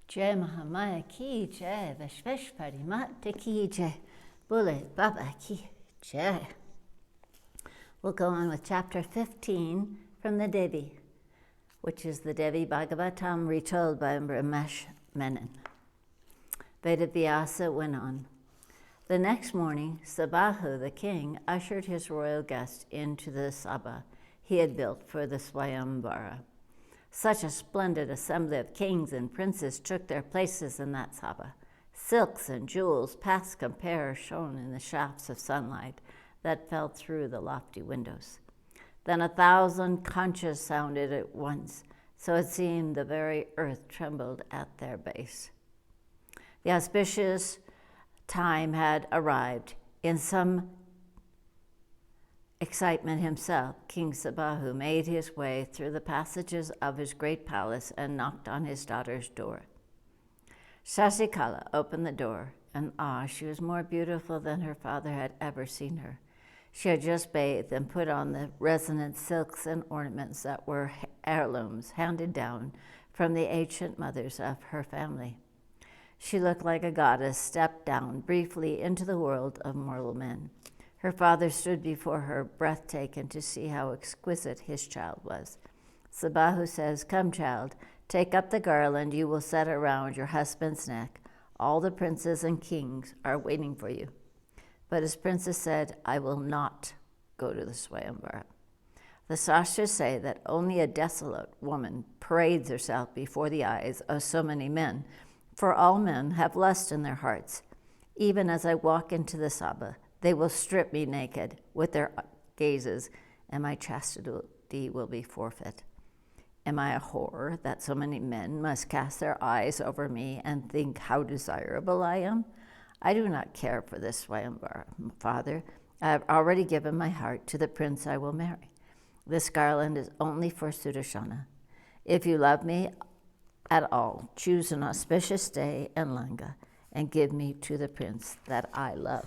Jai Mahamaya ki jai, Vishvesh Parimata ki jai, Bule Baba ki jai. We'll go on with chapter 15 from the Devi, which is the Devi Bhagavatam retold by Ramesh Menon. Vedavyasa went on. The next morning, Sabahu, the king, ushered his royal guest into the sabha he had built for the Swayamvara. Such a splendid assembly of kings and princes took their places in that sabha. Silks and jewels past compare shone in the shafts of sunlight that fell through the lofty windows. Then 1,000 conchas sounded at once, so it seemed the very earth trembled at their base. The auspicious time had arrived. In some excitement himself, King Sabahu made his way through the passages of his great palace and knocked on his daughter's door. Shasikala opened the door, and she was more beautiful than her father had ever seen her. She had just bathed and put on the resonant silks and ornaments that were heirlooms handed down from the ancient mothers of her family. She looked like a goddess stepped down briefly into the world of mortal men. Her father stood before her, breathtaking to see how exquisite his child was. Sabahu says, "Come, child, take up the garland you will set around your husband's neck. All the princes and kings are waiting for you." But his princess said, "I will not go to the Swayamvara." The Shastras say that only a desolate woman parades herself before the eyes of so many men, for all men have lust in their hearts. Even as I walk into the sabha, they will strip me naked with their gazes, and my chastity will be forfeit. Am I a whore that so many men must cast their eyes over me and think how desirable I am? I do not care for this Swayamvara, father. I have already given my heart to the prince I will marry. This garland is only for Sudarshana. If you love me at all, choose an auspicious day in Langa and give me to the prince that I love.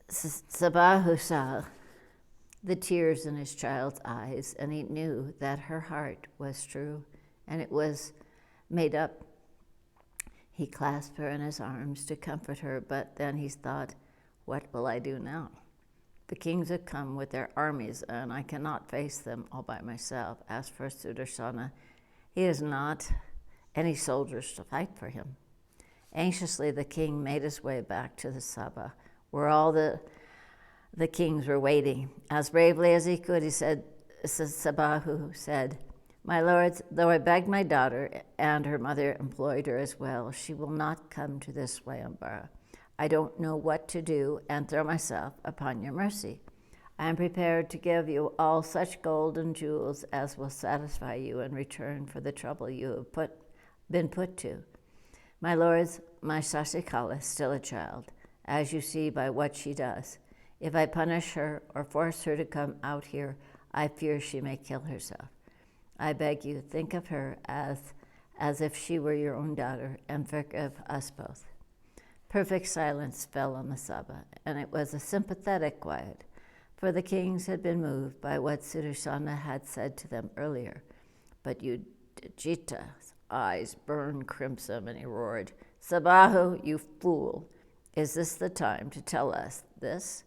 Sabahu saw the tears in his child's eyes, and he knew that her heart was true and it was made up. He clasped her in his arms to comfort her, but then he thought, what will I do now? The kings have come with their armies, and I cannot face them all by myself. As for Sudarshana, he has not any soldiers to fight for him. Anxiously, the king made his way back to the sabha, where all the kings were waiting. As bravely as he could, Sabahu said, "My lords, though I begged my daughter and her mother employed her as well, she will not come to this Swayamvara. I don't know what to do and throw myself upon your mercy. I am prepared to give you all such gold and jewels as will satisfy you in return for the trouble you have been put to. My lords, my Shasikala is still a child, as you see by what she does. If I punish her or force her to come out here, I fear she may kill herself. I beg you, think of her as if she were your own daughter, and forgive us both." Perfect silence fell on the sabha, and it was a sympathetic quiet, for the kings had been moved by what Sudarshana had said to them earlier. But Yudhishthira's eyes burned crimson, and he roared, "Sabahu, you fool! Is this the time to tell us this?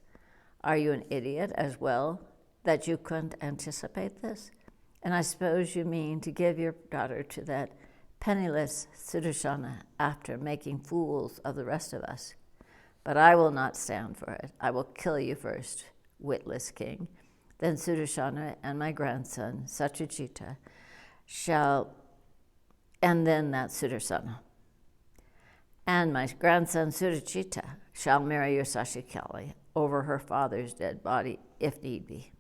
Are you an idiot as well, that you couldn't anticipate this? And I suppose you mean to give your daughter to that penniless Sudarshana after making fools of the rest of us? But I will not stand for it. I will kill you first, witless king. Then Sudarshana and my grandson, Satyajita, and then that Sudarsana. And my grandson Sudarsana shall marry your Sashikali over her father's dead body, if need be.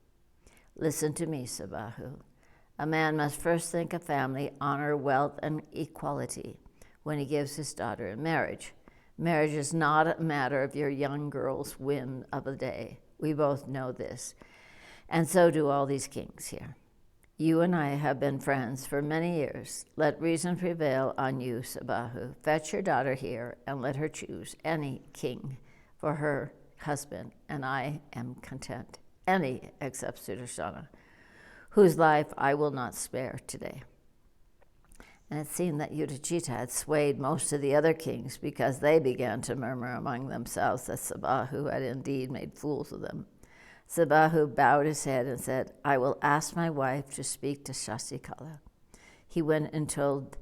Listen to me, Sabahu. A man must first think of family, honor, wealth, and equality when he gives his daughter in marriage. Marriage is not a matter of your young girl's whim of a day. We both know this, and so do all these kings here. You and I have been friends for many years. Let reason prevail on you, Sabahu. Fetch your daughter here and let her choose any king for her husband, and I am content. Any except Sudarshana, whose life I will not spare today." And it seemed that Udajita had swayed most of the other kings because they began to murmur among themselves that Sabahu had indeed made fools of them. Sabahu bowed his head and said, "I will ask my wife to speak to Shashikala." He went and told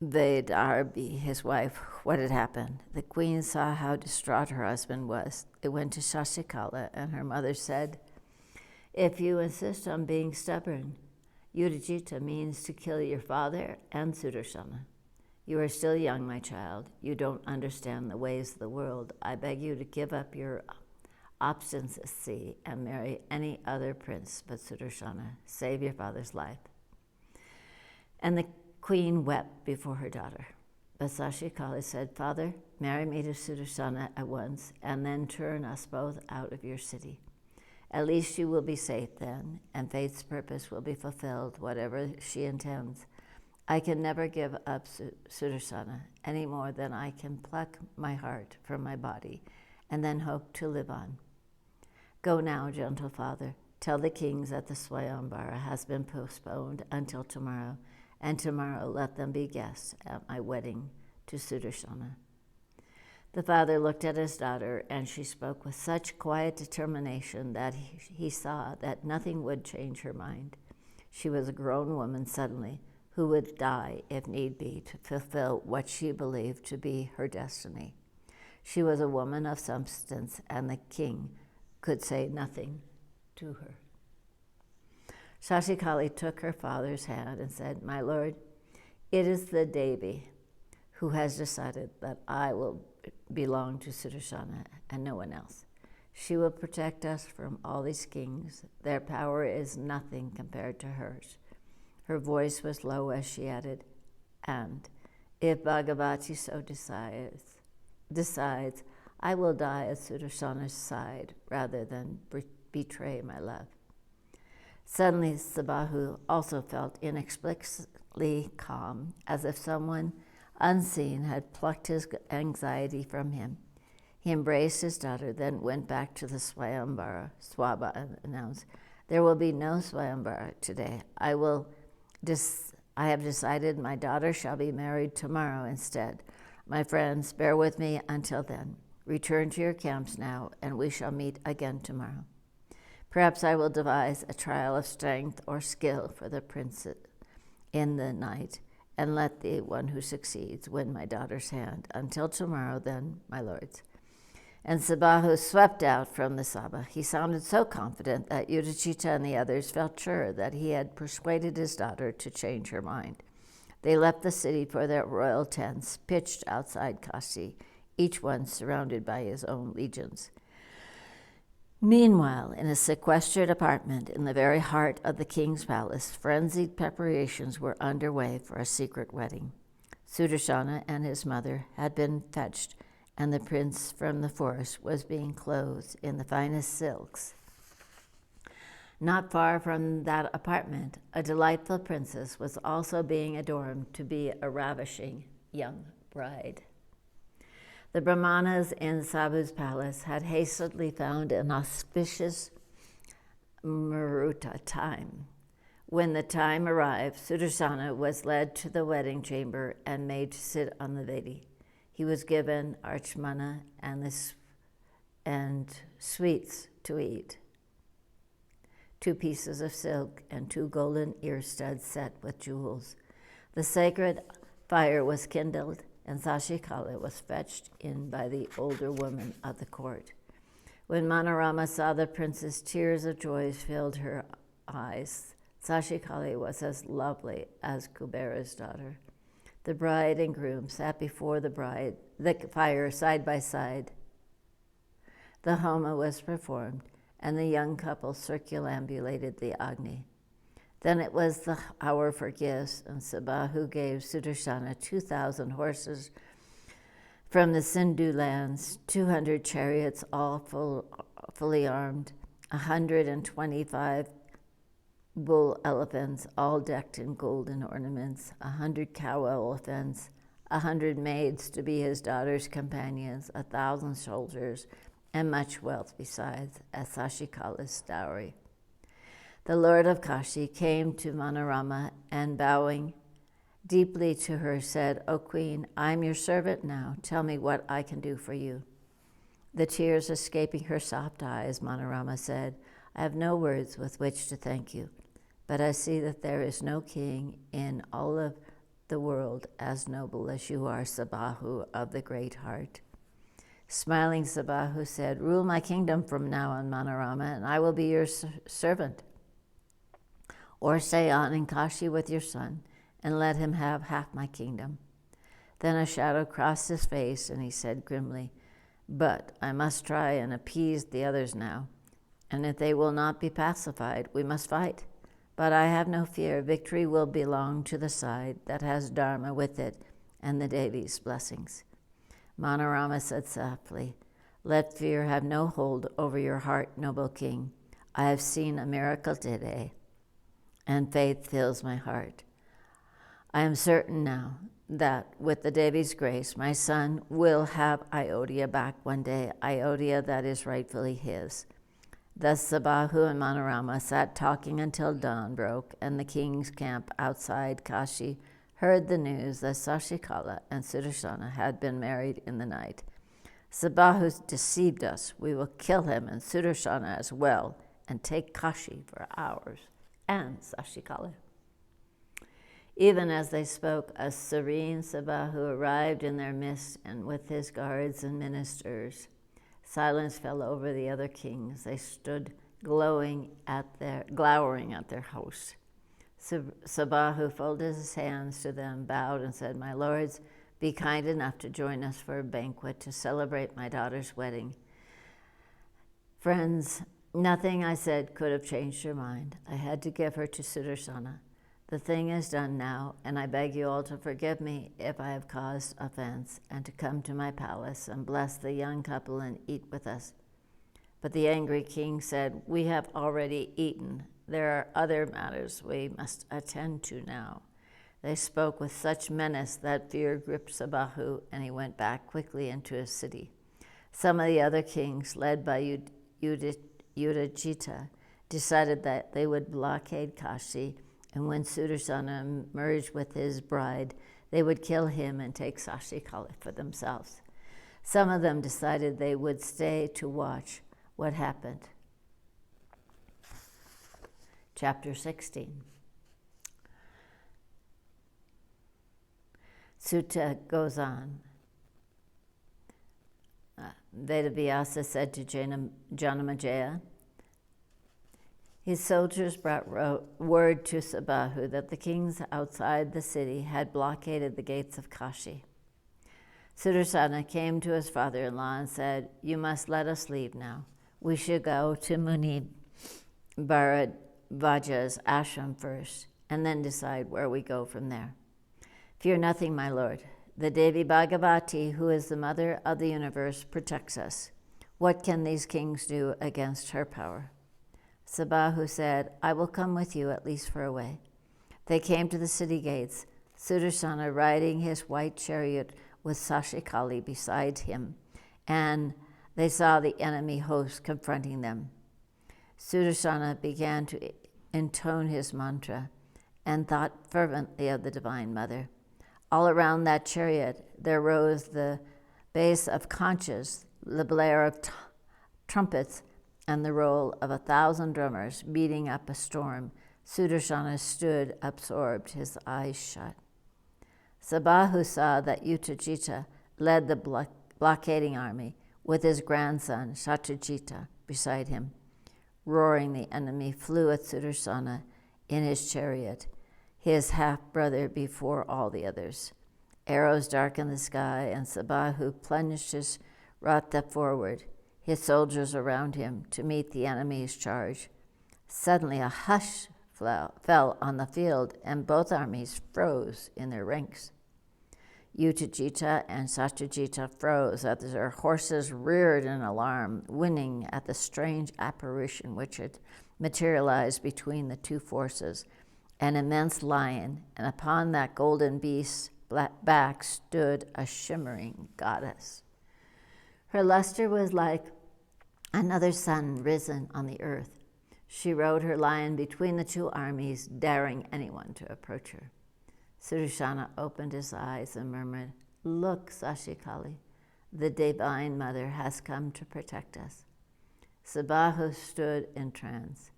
Vedarbi, his wife, what had happened. The queen saw how distraught her husband was. It went to Shashikala, and her mother said, "If you insist on being stubborn, Udajita means to kill your father and Sudarsana. You are still young, my child. You don't understand the ways of the world. I beg you to give up your obstinacy and marry any other prince but Sudarsana. Save your father's life." And the queen wept before her daughter. But Shashikala said, "Father, marry me to Sudarsana at once, and then turn us both out of your city. At least you will be safe then, and fate's purpose will be fulfilled, whatever she intends. I can never give up Sudarsana any more than I can pluck my heart from my body and then hope to live on. Go now, gentle father. Tell the kings that the Swayambara has been postponed until tomorrow, and tomorrow let them be guests at my wedding to Sudarsana." The father looked at his daughter, and she spoke with such quiet determination that he saw that nothing would change her mind. She was a grown woman suddenly, who would die, if need be, to fulfill what she believed to be her destiny. She was a woman of substance, and the king could say nothing to her. Shashikali took her father's hand and said, "My lord, it is the Devi who has decided that I will belong to Sudarsana and no one else. She will protect us from all these kings. Their power is nothing compared to hers." Her voice was low as she added, "And if Bhagavati so decides, I will die at Sudarsana's side rather than betray my love." Suddenly, Sabahu also felt inexplicably calm, as if someone unseen had plucked his anxiety from him. He embraced his daughter, then went back to the Swayambara. Swaba announced, "There will be no Swayambara today. I have decided my daughter shall be married tomorrow instead. My friends, bear with me until then. Return to your camps now, and we shall meet again tomorrow. Perhaps I will devise a trial of strength or skill for the prince in the night, and let the one who succeeds win my daughter's hand. Until tomorrow, then, my lords." And Sabahu swept out from the Sabha. He sounded so confident that Udajita and the others felt sure that he had persuaded his daughter to change her mind. They left the city for their royal tents, pitched outside Kashi, each one surrounded by his own legions. Meanwhile, in a sequestered apartment in the very heart of the king's palace, frenzied preparations were underway for a secret wedding. Sudarsana and his mother had been fetched, and the prince from the forest was being clothed in the finest silks. Not far from that apartment, a delightful princess was also being adorned to be a ravishing young bride. The Brahmanas in Sabu's palace had hastily found an auspicious Muruta time. When the time arrived, Sudarsana was led to the wedding chamber and made to sit on the Vedi. He was given archmana and sweets to eat, 2 pieces of silk and 2 golden ear studs set with jewels. The sacred fire was kindled, and Shashikala was fetched in by the older woman of the court. When Manorama saw the princess, tears of joy filled her eyes. Shashikala was as lovely as Kubera's daughter. The bride and groom sat before the fire side by side. The homa was performed, and the young couple circumambulated the Agni. Then it was the hour for gifts, and Sabahu gave Sudarsana 2,000 horses from the Sindhu lands, 200 chariots, all fully armed, 125 bull elephants, all decked in golden ornaments, 100 cow elephants, 100 maids to be his daughter's companions, 1,000 soldiers, and much wealth besides, as Shashikala's dowry. The Lord of Kashi came to Manorama and bowing deeply to her said, "O Queen, I am your servant now. Tell me what I can do for you." The tears escaping her soft eyes, Manorama said, "I have no words with which to thank you, but I see that there is no king in all of the world as noble as you are, Sabahu of the great heart." Smiling, Sabahu said, "Rule my kingdom from now on, Manorama, and I will be your servant. Or stay on in Kashi with your son, and let him have half my kingdom." Then a shadow crossed his face, and he said grimly, "But I must try and appease the others now, and if they will not be pacified, we must fight. But I have no fear. Victory will belong to the side that has Dharma with it and the Devi's blessings." Manorama said softly, "Let fear have no hold over your heart, noble king. I have seen a miracle today, and faith fills my heart. I am certain now that with the Devi's grace, my son will have Ayodhya back one day, Ayodhya that is rightfully his." Thus Sabahu and Manorama sat talking until dawn broke, and the king's camp outside Kashi heard the news that Sashikala and Sudarsana had been married in the night. "Sabahu deceived us. We will kill him and Sudarsana as well, and take Kashi for ours and Sashikala." Even as they spoke, a serene Sabahu arrived in their midst, and with his guards and ministers. Silence fell over the other kings. They stood glowering at their host. Sabahu folded his hands to them, bowed, and said, "My lords, be kind enough to join us for a banquet to celebrate my daughter's wedding." "Friends, nothing I said could have changed her mind. I had to give her to Sudarsana. The thing is done now, and I beg you all to forgive me if I have caused offense, and to come to my palace and bless the young couple and eat with us." But the angry king said, "We have already eaten. There are other matters we must attend to now." They spoke with such menace that fear gripped Sabahu, and he went back quickly into his city. Some of the other kings, led by Udajita, decided that they would blockade Kashi, and when Sudarsana emerged with his bride, they would kill him and take Sashikala for themselves. Some of them decided they would stay to watch what happened. Chapter 16. Sutta goes on. Vedavyasa said to Janamejaya, his soldiers brought word to Sabahu that the kings outside the city had blockaded the gates of Kashi. Sudarsana came to his father-in-law and said, "You must let us leave now. We should go to Muni Bharadvaja's ashram first, and then decide where we go from there." "Fear nothing, my lord. The Devi Bhagavati, who is the mother of the universe, protects us. What can these kings do against her power?" Sabahu said, "I will come with you at least for a way." They came to the city gates, Sudarsana riding his white chariot with Sashikali beside him, and they saw the enemy host confronting them. Sudarsana began to intone his mantra and thought fervently of the Divine Mother. All around that chariot there rose the bass of conches, the blare of trumpets, and the roll of 1,000 drummers beating up a storm. Sudarsana stood absorbed, his eyes shut. Sabahu saw that Utajita led the blockading army with his grandson Shatrajita beside him. Roaring, the enemy flew at Sudarsana in his chariot, his half-brother before all the others. Arrows darkened the sky, and Sabahu plunged his Ratha forward, his soldiers around him, to meet the enemy's charge. Suddenly a hush fell on the field, and both armies froze in their ranks. Utajita and Satyajita froze as their horses reared in alarm, winning at the strange apparition which had materialized between the two forces, an immense lion, and upon that golden beast's back stood a shimmering goddess. Her luster was like another sun risen on the earth. She rode her lion between the two armies, daring anyone to approach her. Sudarshana opened his eyes and murmured, "Look, Sashikali, the Divine Mother has come to protect us." Sabahu stood in trance.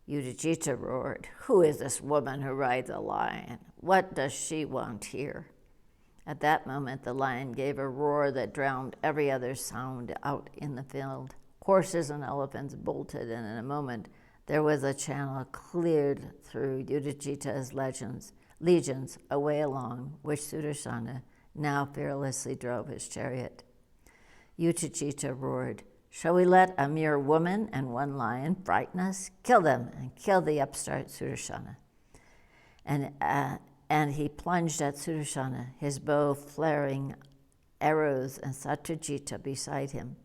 Yudhishthira roared, "Who is this woman who rides a lion? What does she want here?" At that moment, the lion gave a roar that drowned every other sound out in the field. Horses and elephants bolted, and in a moment, there was a channel cleared through Yudhishthira's legions a way along which Sudarshana now fearlessly drove his chariot. Yudhishthira roared, "Shall we let a mere woman and one lion frighten us? Kill them and kill the upstart Sudarshana." And he plunged at Sudarshana, his bow flaring arrows and Satyajita beside him.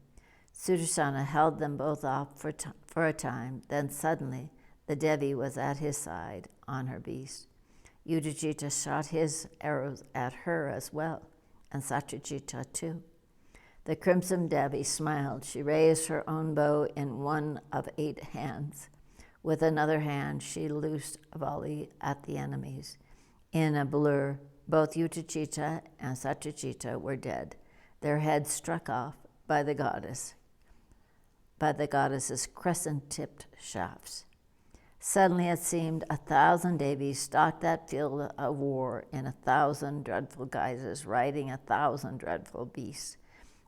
Sudarshana held them both off for a time. Then suddenly the Devi was at his side on her beast. Yudhishthira shot his arrows at her as well, and Satyajita too. The crimson Devi smiled. She raised her own bow in one of 8 hands. With another hand, she loosed a volley at the enemies. In a blur, both Yudhishthira and Satyajita were dead, their heads struck off by the goddess's crescent-tipped shafts. Suddenly it seemed 1,000 Devis stalked that field of war in 1,000 dreadful guises, riding 1,000 dreadful beasts.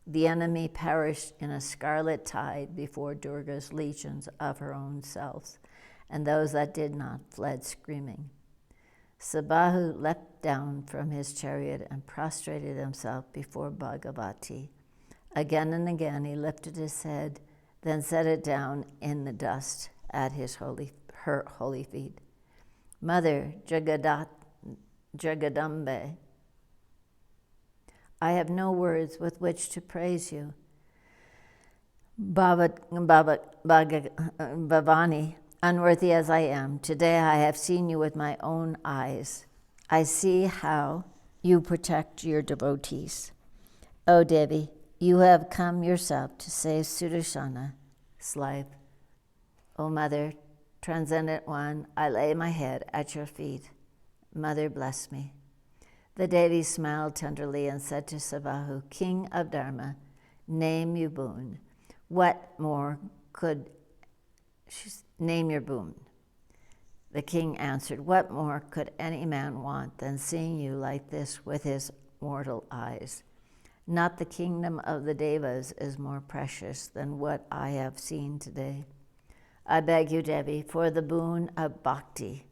The enemy perished in a scarlet tide before Durga's legions of her own selves, and those that did not fled screaming. Sabahu leapt down from his chariot and prostrated himself before Bhagavati. Again and again he lifted his head, then set it down in the dust at her holy feet. "Mother Jagadambe, I have no words with which to praise you. Bhavani, unworthy as I am, today I have seen you with my own eyes. I see how you protect your devotees. O Devi, you have come yourself to save Sudarshana's life. O Mother, Transcendent One, I lay my head at your feet. Mother, bless me." The Devi smiled tenderly and said to Sabahu, "King of Dharma, name your boon. What more could name your boon?" The king answered, "What more could any man want than seeing you like this with his mortal eyes? Not the kingdom of the Devas is more precious than what I have seen today. I beg you, Devi, for the boon of bhakti.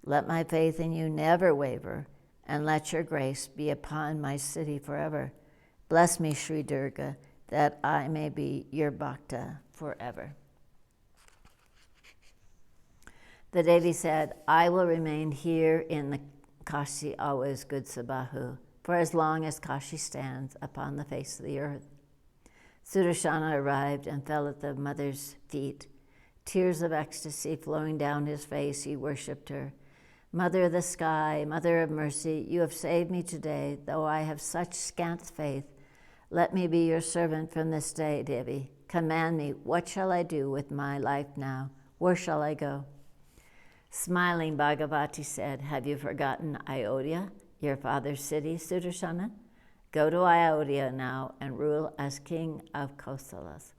Let my faith in you never waver, and let your grace be upon my city forever. Bless me, Sri Durga, that I may be your bhakta forever." The Devi said, "I will remain here in the Kashi always, good Sabahu, for as long as Kashi stands upon the face of the earth." Sudarshana arrived and fell at the mother's feet. Tears of ecstasy flowing down his face, he worshipped her. "Mother of the sky, Mother of mercy, you have saved me today, though I have such scant faith. Let me be your servant from this day, Devi. Command me, what shall I do with my life now? Where shall I go?" Smiling, Bhagavati said, "Have you forgotten Ayodhya, your father's city, Sudarshana? Go to Ayodhya now and rule as king of Kosalas,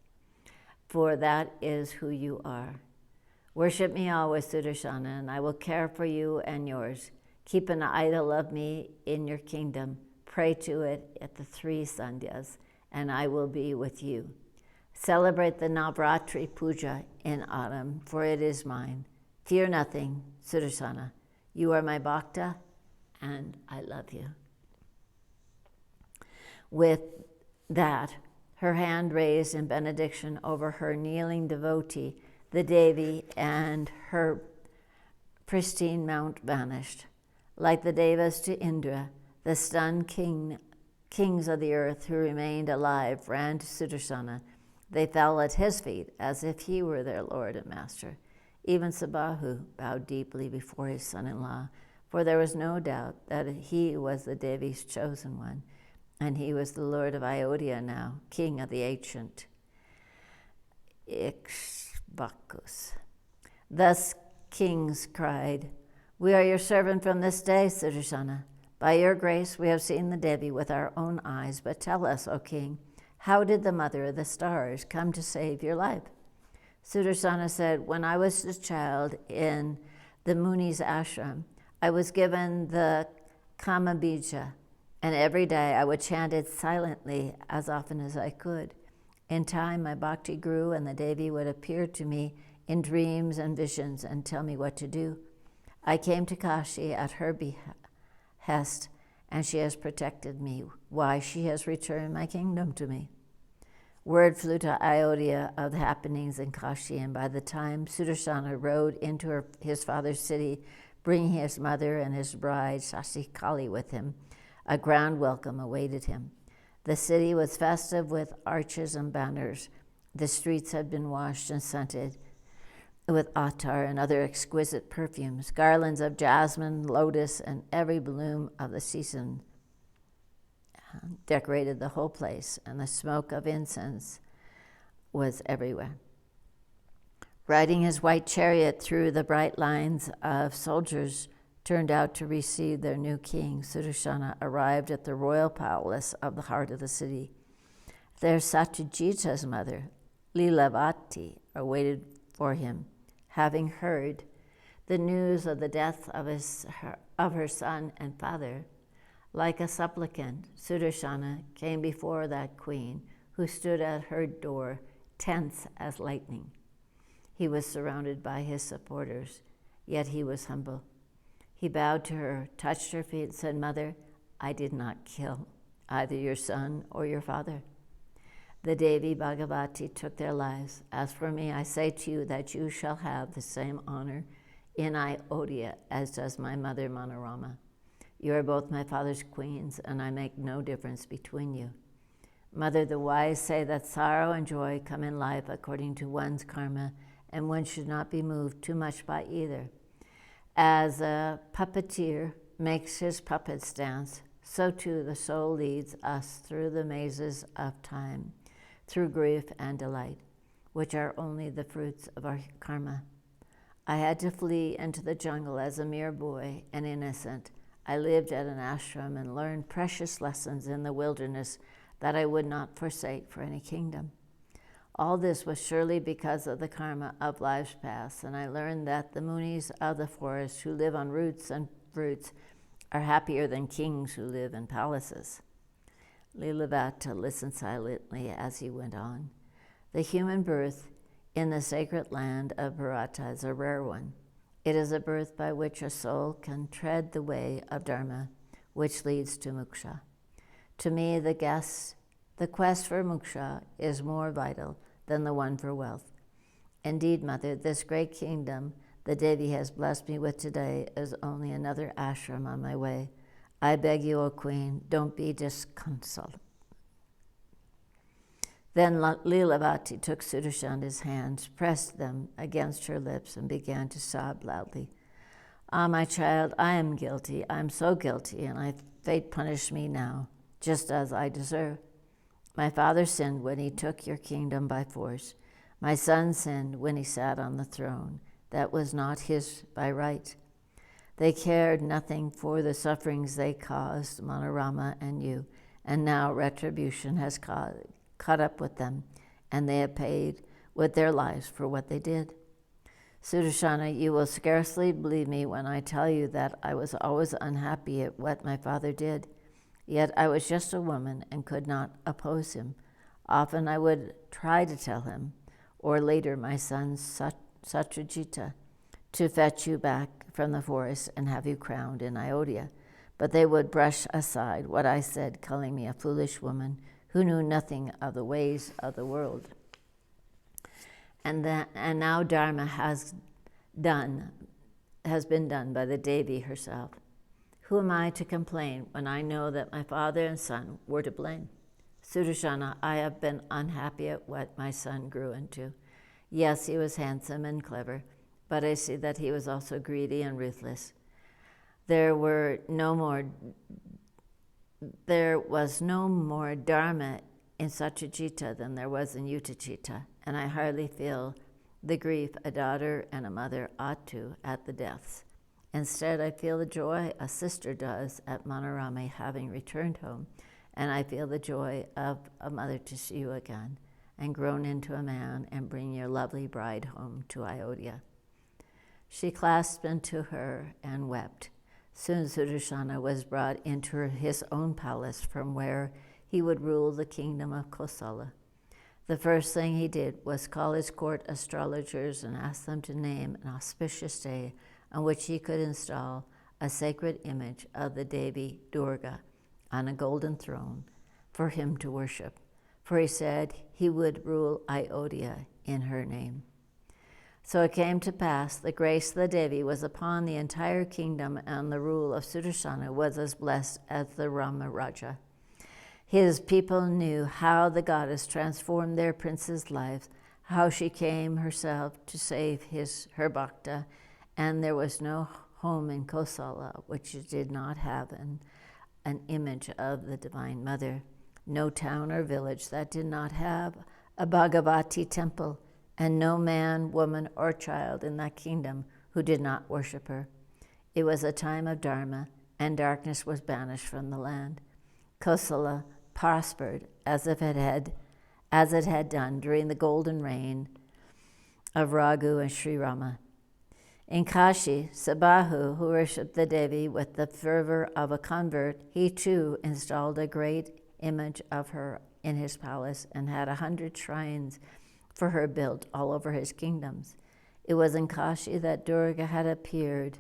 for that is who you are. Worship me always, Sudarshana, and I will care for you and yours. Keep an idol of me in your kingdom. Pray to it at the 3 sandhyas, and I will be with you. Celebrate the Navratri Puja in autumn, for it is mine. Fear nothing, Sudarshana. You are my bhakta, and I love you." With that, her hand raised in benediction over her kneeling devotee, the Devi, and her pristine mount vanished. Like the Devas to Indra, the stunned kings of the earth who remained alive ran to Sudarshana. They fell at his feet as if he were their lord and master. Even Sabahu bowed deeply before his son-in-law, for there was no doubt that he was the Devi's chosen one, and he was the lord of Ayodhya now, king of the ancient Ikshvakus. Thus kings cried, "We are your servant from this day, Sudarsana. By your grace we have seen the Devi with our own eyes, but tell us, O king, how did the mother of the stars come to save your life?" Sudarsana said, "When I was a child in the Muni's ashram, I was given the Kama Bija, and every day I would chant it silently as often as I could. In time, my bhakti grew, and the Devi would appear to me in dreams and visions and tell me what to do. I came to Kashi at her behest, and she has protected me. Why, she has returned my kingdom to me." Word flew to Ayodhya of the happenings in Kashi, and by the time Sudarsana rode into his father's city, bringing his mother and his bride Sasikali with him, a grand welcome awaited him. The city was festive with arches and banners. The streets had been washed and scented with attar and other exquisite perfumes. Garlands of jasmine, lotus, and every bloom of the season decorated the whole place, and the smoke of incense was everywhere. Riding his white chariot through the bright lines of soldiers turned out to receive their new king, Sudarsana arrived at the royal palace of the heart of the city. There Satyajita's mother, Lilavati, awaited for him, having heard the news of the death of her son and father. Like a supplicant, Sudarsana came before that queen, who stood at her door, tense as lightning. He was surrounded by his supporters, yet he was humble. He bowed to her, touched her feet, and said, "Mother, I did not kill either your son or your father. The Devi Bhagavati took their lives. As for me, I say to you that you shall have the same honor in Ayodhya as does my mother Manorama. You are both my father's queens, and I make no difference between you. Mother, the wise say that sorrow and joy come in life according to one's karma, and one should not be moved too much by either. As a puppeteer makes his puppets dance, so too the soul leads us through the mazes of time, through grief and delight, which are only the fruits of our karma. I had to flee into the jungle as a mere boy and innocent. I lived at an ashram and learned precious lessons in the wilderness that I would not forsake for any kingdom. All this was surely because of the karma of lives past, and I learned that the munis of the forest who live on roots and fruits are happier than kings who live in palaces." Lilavata listened silently as he went on. The human birth in the sacred land of Bharata is a rare one. It is a birth by which a soul can tread the way of Dharma, which leads to moksha. To me, the quest for moksha is more vital than the one for wealth. Indeed, Mother, this great kingdom the Devi has blessed me with today is only another ashram on my way. I beg you, O Queen, don't be disconsolate. Then Lilavati took Sudarsana's hands, pressed them against her lips, and began to sob loudly. "Ah, my child, I am guilty. I am so guilty, and fate punished me now, just as I deserve. My father sinned when he took your kingdom by force. My son sinned when he sat on the throne. That was not his by right. They cared nothing for the sufferings they caused Manorama and you, and now retribution has caught up with them, and they have paid with their lives for what they did. Sudarsana, you will scarcely believe me when I tell you that I was always unhappy at what my father did. Yet I was just a woman and could not oppose him. Often I would try to tell him, or later my son Satyajita, to fetch you back from the forest and have you crowned in Ayodhya. But they would brush aside what I said, calling me a foolish woman who knew nothing of the ways of the world. And now Dharma has been done by the Devi herself. Who am I to complain when I know that my father and son were to blame? Sudarsana, I have been unhappy at what my son grew into. Yes, he was handsome and clever, but I see that he was also greedy and ruthless. There was no more Dharma in Satyajita than there was in Uttajita, and I hardly feel the grief a daughter and a mother ought to at the deaths. Instead, I feel the joy a sister does at Manorame having returned home, and I feel the joy of a mother to see you again and grown into a man and bring your lovely bride home to Ayodhya. She clasped into her and wept. Soon Sudarshana was brought into his own palace from where he would rule the kingdom of Kosala. The first thing he did was call his court astrologers and ask them to name an auspicious day on which he could install a sacred image of the Devi Durga on a golden throne for him to worship, for he said he would rule Ayodhya in her name. So it came to pass, the grace of the Devi was upon the entire kingdom, and the rule of Sudarsana was as blessed as the Rama Raja. His people knew how the goddess transformed their prince's life, how she came herself to save her bhakta, and there was no home in Kosala which did not have an image of the Divine Mother, no town or village that did not have a Bhagavati temple, and no man, woman, or child in that kingdom who did not worship her. It was a time of Dharma, and darkness was banished from the land. Kosala prospered as it had done during the golden reign of Raghu and Sri Rama. In Kashi, Sabahu, who worshipped the Devi with the fervor of a convert, he too installed a great image of her in his palace and had 100 shrines for her built all over his kingdoms. It was in Kashi that Durga had appeared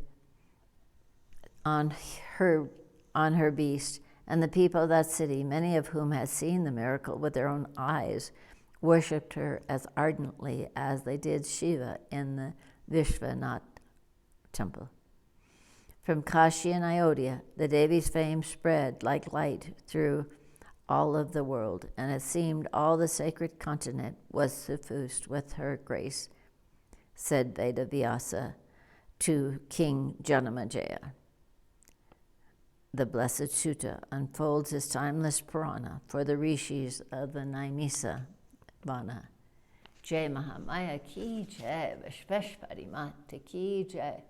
on her beast, and the people of that city, many of whom had seen the miracle with their own eyes, worshipped her as ardently as they did Shiva in the Vishwanath temple. From Kashi and Ayodhya, the Devi's fame spread like light through all of the world, and it seemed all the sacred continent was suffused with her grace, said Vedavyasa to King Janamejaya. The Blessed Sutta unfolds his timeless Purana for the rishis of the Naimisa Vana. Jai Mahamaya ki jai, Vishveshpari Mata ki jai,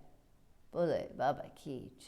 Bole Baba ki jai.